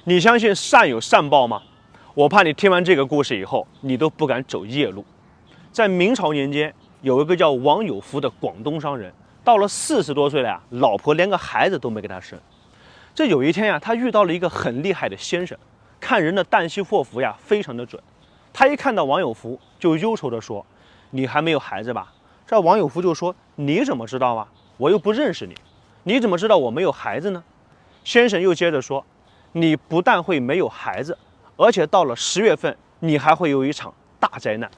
你相信善有善报吗？我怕你听完这个故事以后，你都不敢走夜路。在明朝年间，有一个叫王有福的广东商人，到了40多岁了呀，老婆连个孩子都没给他生。这有一天呀，他遇到了一个很厉害的先生，看人的旦夕祸福呀，非常的准。他一看到王有福，就忧愁地说：“你还没有孩子吧？”这王有福就说：“你怎么知道啊？我又不认识你，你怎么知道我没有孩子呢？”先生又接着说：“你不但会没有孩子，而且到了10月份，你还会有一场大灾难。”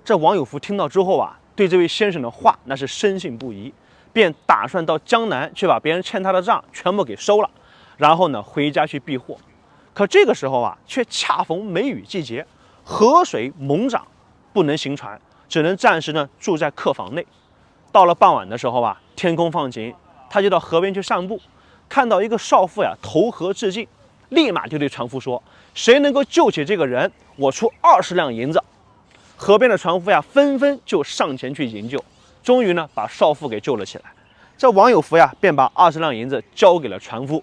这王有福听到之后啊，对这位先生的话那是深信不疑，便打算到江南去把别人欠他的账全部给收了，然后呢回家去避祸。可这个时候啊，却恰逢梅雨季节，河水猛涨，不能行船，只能暂时呢住在客房内。到了傍晚的时候啊，天空放晴，他就到河边去散步，看到一个少妇呀投河自尽，立马就对船夫说：“谁能够救起这个人，我出20两银子。”河边的船夫呀纷纷就上前去营救，终于呢把少妇给救了起来。这王有福呀便把20两银子交给了船夫。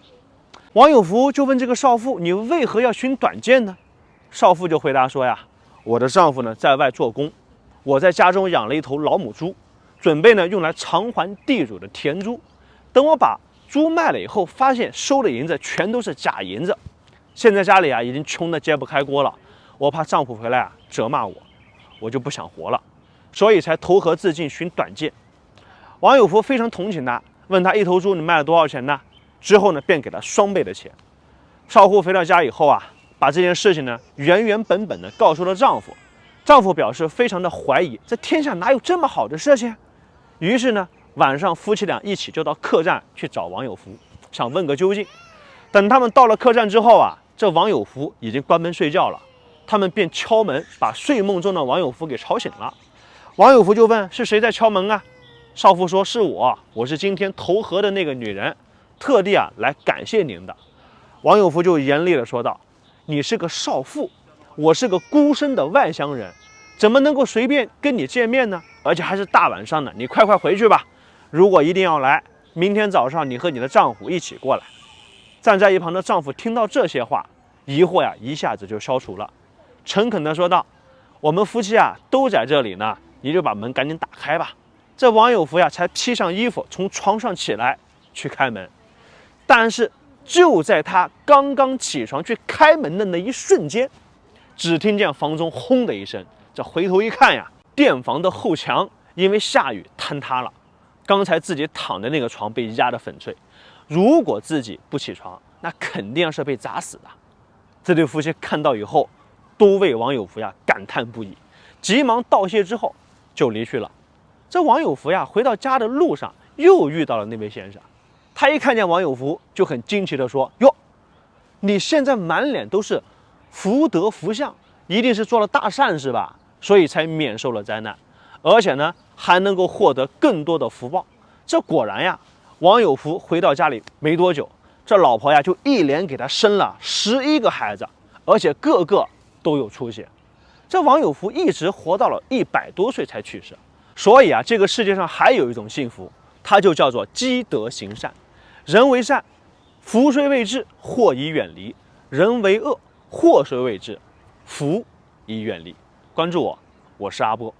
王有福就问这个少妇：“你为何要寻短见呢？”少妇就回答说呀：“我的丈夫呢在外做工，我在家中养了一头老母猪，准备呢用来偿还地主的田租。等我把猪卖了以后，发现收的银子全都是假银子。现在家里啊已经穷得揭不开锅了，我怕丈夫回来啊责骂我，我就不想活了，所以才投河自尽寻短见。”王有福非常同情他，问他一头猪你卖了多少钱呢？之后呢便给他双倍的钱。少妇回到家以后啊，把这件事情呢原原本本的告诉了丈夫。丈夫表示非常的怀疑，这天下哪有这么好的事情？于是呢晚上夫妻俩一起就到客栈去找王有福，想问个究竟。等他们到了客栈之后啊，这王有福已经关门睡觉了，他们便敲门，把睡梦中的王有福给吵醒了。王有福就问：“是谁在敲门啊？”少妇说：“是我，我是今天投河的那个女人，特地来感谢您的。”王有福就严厉地说道：“你是个少妇，我是个孤身的外乡人，怎么能够随便跟你见面呢？而且还是大晚上的，你快回去吧。如果一定要来，明天早上你和你的丈夫一起过来。”站在一旁的丈夫听到这些话，疑惑呀一下子就消除了，诚恳地说道：“我们夫妻啊都在这里呢，你就把门赶紧打开吧。”这王有福呀才披上衣服从床上起来去开门，但是就在他刚刚起床去开门的那一瞬间，只听见房中轰的一声，这回头一看呀，店房的后墙因为下雨坍塌了，刚才自己躺的那个床被压得粉碎，如果自己不起床，那肯定是被砸死的。这对夫妻看到以后，都为王有福呀感叹不已，急忙道谢之后就离去了。这王有福呀回到家的路上又遇到了那位先生，他一看见王有福就很惊奇地说：“哟，你现在满脸都是福德福相，一定是做了大善事吧？所以才免受了灾难，而且呢还能够获得更多的福报。”这果然呀，王有福回到家里没多久，这老婆呀就一连给他生了11个孩子，而且个个都有出息。这王有福一直活到了100多岁才去世。所以啊，这个世界上还有一种幸福，它就叫做积德行善。人为善，福虽未至，祸已远离；人为恶，祸虽未至，福已远离。关注我，我是阿波。